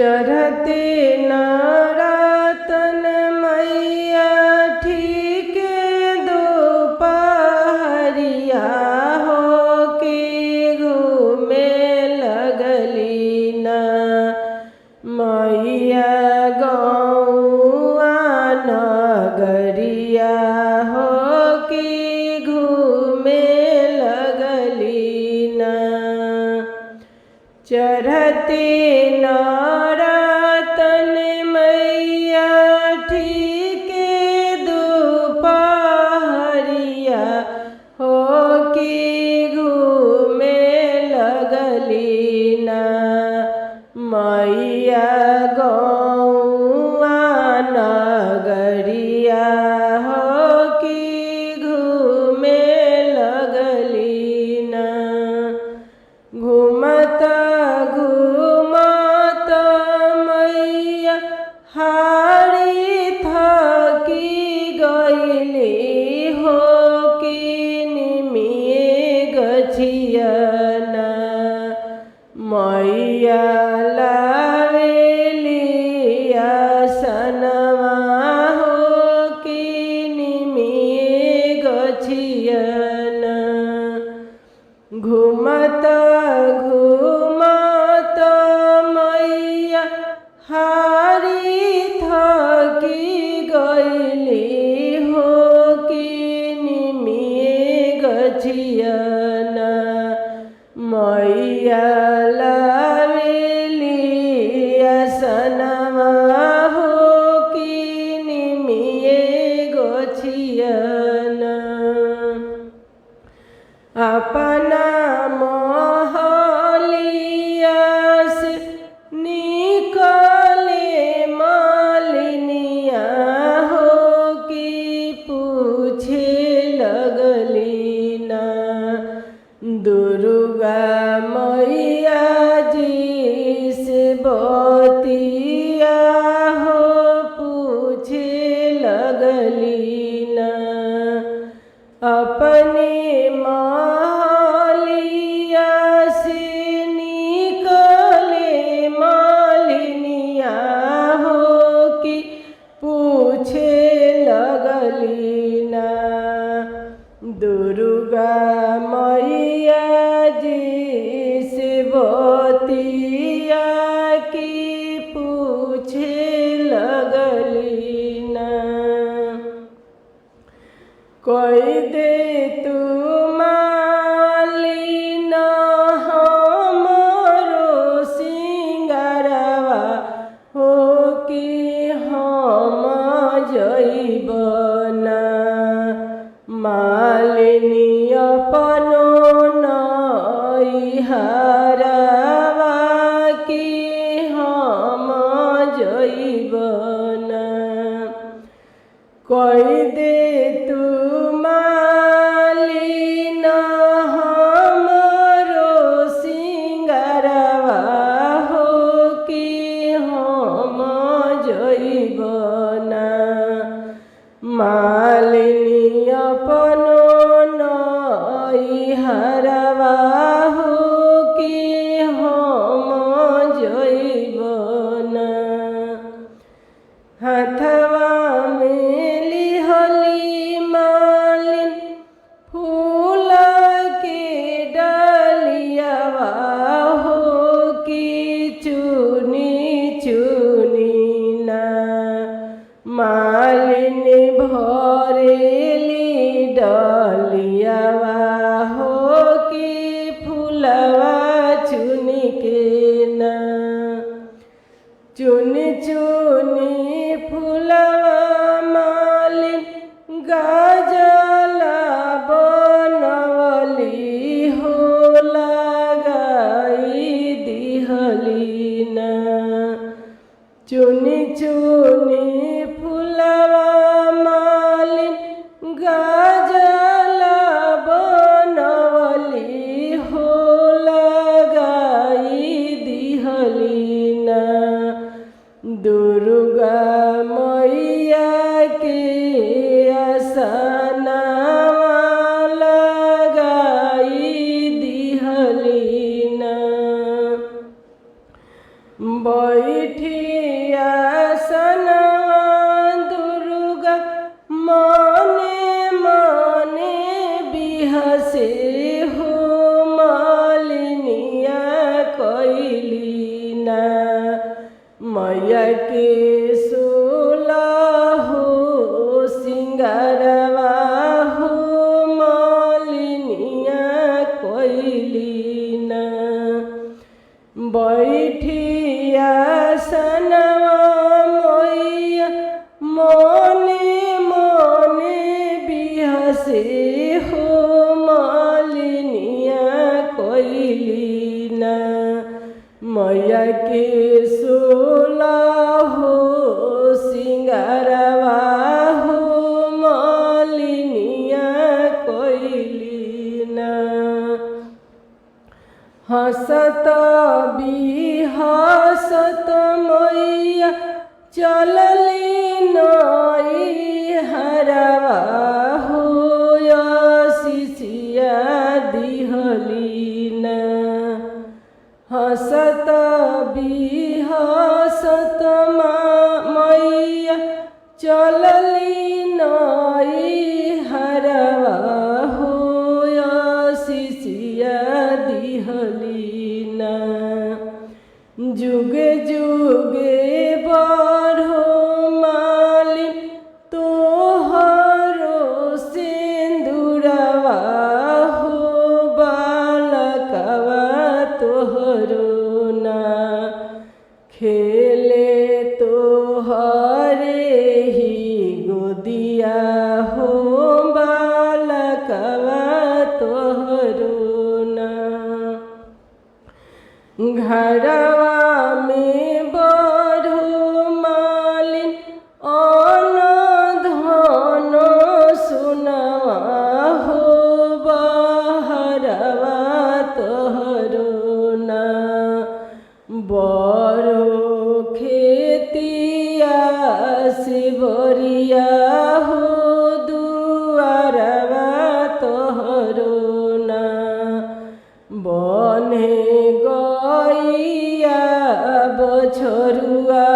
चढ़ते नरातन मैया ठीक दोपहरिया हो के घूमे लगली ना मैया गौआ नगरिया हो के घूमे लगली ना चढ़ते नरातन मैया ठीक दोपहरिया हो के घूमे लगली ना मैया गौआ नगरिया हो के घूमे लगली ना घूमता हारी थकी गईली हो कि निमिये गछियना मैया लावेली आसनवा हो कि निमिये गछियना घूमता घूमता मैया हारी थकी गईली हो कि निमिये गछियना मैया लावेली आसनवा हो कि निमिये गछियना अपना मोहलिया से निकले मालिनिया हो कि पूछे लगली ना दुर्गा मैया जी से बतिया हो पूछे लगली ना अपने महलिया से निकले मालिनिया हो कि पूछे लगली ना दुर्गा मैया जी से बतिया कि पूछे लगली ना कोई दे तू मालिन हमरो सिंगारवा हो कि हम जइबना मालिनी अपनो नैहरवा कि हम जइबना कोई दे तू मालिन हमरो सिंगारवा हो कि हम जइबना मालिनी अपनो नैहरवा हो कि हम जइबना हथवा मालिनी भरेली डलियावा हो कि फूलवा चुनी के ना चुनी चुनी फूलवा मालिन गजला बनवली हो लगाई दिहली ना चुनी चुनी फूलवा मालिन गजला बनवली हो लगाई दिहली ना दुर्गा मैया के आसनवा लगाई दिहली ना बैठ बैठिया सनवा दुर्गा मने मने बिहसे हो मालिनिया कैली ना मैया के सोला हो सिंगारवा हो मालिनिया कैली ना बैठिया सनवा मैया मने मने बिहसे हो मालिनिया कैली ना मैया के सोला हो सिंगारवा हो मालिनिया कैली ना हसत बिहसत मैया चलली नई हरवा हो शिशिया दिहली ना हसत बिहसत मैया चलली नई हरवा हो शिशिया दिहली ना जुगे जुगे बढ़ो मालिन तोहरो सिंदूरवा हो बालकवा तोहरो ना खेले तोहरे ही गोदिया हो बालकवा तोहरो ना घरवा में बढ़ो मालिन अन्न धन सुनवा हो बहरवा तोहरो ना बड़ो खेतिया शिवरिया हो दुआरवा तोहरो ना बने गैया बछरुआ